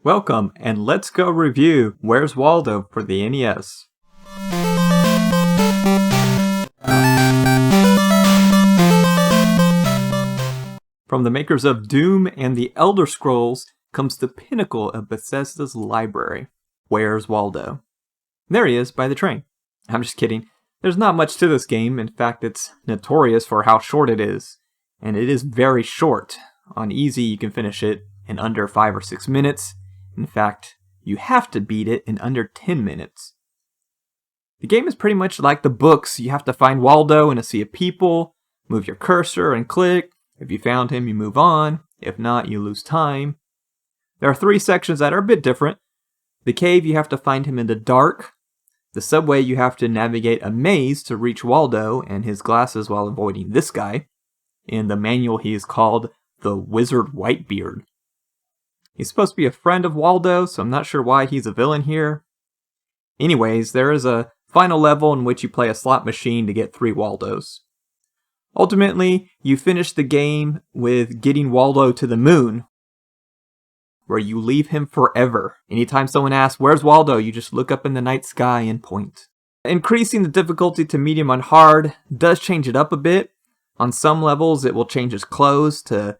Welcome, and let's go review Where's Waldo for the NES. From the makers of Doom and the Elder Scrolls comes the pinnacle of Bethesda's library, Where's Waldo. There he is by the train. I'm just kidding. There's not much to this game. In fact, it's notorious for how short it is. And it is very short. On easy, you can finish it in under 5 or 6 minutes. In fact, you have to beat it in under 10 minutes. The game is pretty much like the books. You have to find Waldo in a sea of people, move your cursor and click. If you found him, you move on. If not, you lose time. There are 3 sections that are a bit different. The cave, you have to find him in the dark. The subway, you have to navigate a maze to reach Waldo and his glasses while avoiding this guy. In the manual, he is called the Wizard Whitebeard. He's supposed to be a friend of Waldo, so I'm not sure why he's a villain here. Anyways, there is a final level in which you play a slot machine to get 3 Waldos. Ultimately, you finish the game with getting Waldo to the moon, where you leave him forever. Anytime someone asks, "Where's Waldo?" you just look up in the night sky and point. Increasing the difficulty to medium on hard does change it up a bit. On some levels, it will change his clothes to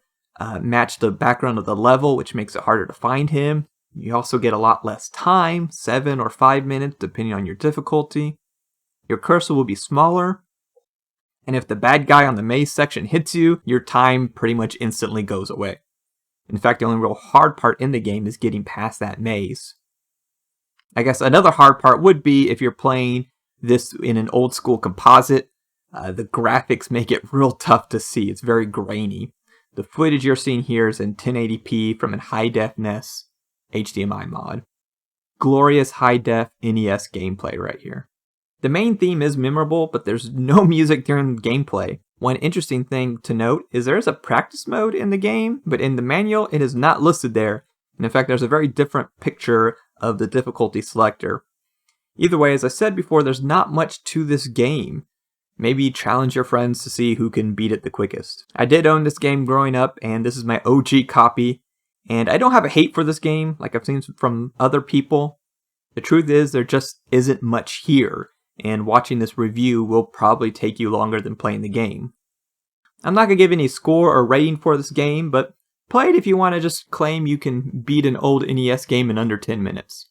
match the background of the level, which makes it harder to find him. You also get a lot less time, 7 or 5 minutes, depending on your difficulty. Your cursor will be smaller. And if the bad guy on the maze section hits you, your time pretty much instantly goes away. In fact, the only real hard part in the game is getting past that maze. I guess another hard part would be if you're playing this in an old school composite. The graphics make it real tough to see. It's very grainy. The footage you're seeing here is in 1080p from a high-def NES HDMI mod. Glorious high-def NES gameplay right here. The main theme is memorable, but there's no music during gameplay. One interesting thing to note is there is a practice mode in the game, but in the manual it is not listed there. And in fact, there's a very different picture of the difficulty selector. Either way, as I said before, there's not much to this game. Maybe challenge your friends to see who can beat it the quickest. I did own this game growing up, and this is my OG copy. And I don't have a hate for this game, like I've seen from other people. The truth is, there just isn't much here, and watching this review will probably take you longer than playing the game. I'm not going to give any score or rating for this game, but play it if you want to just claim you can beat an old NES game in under 10 minutes.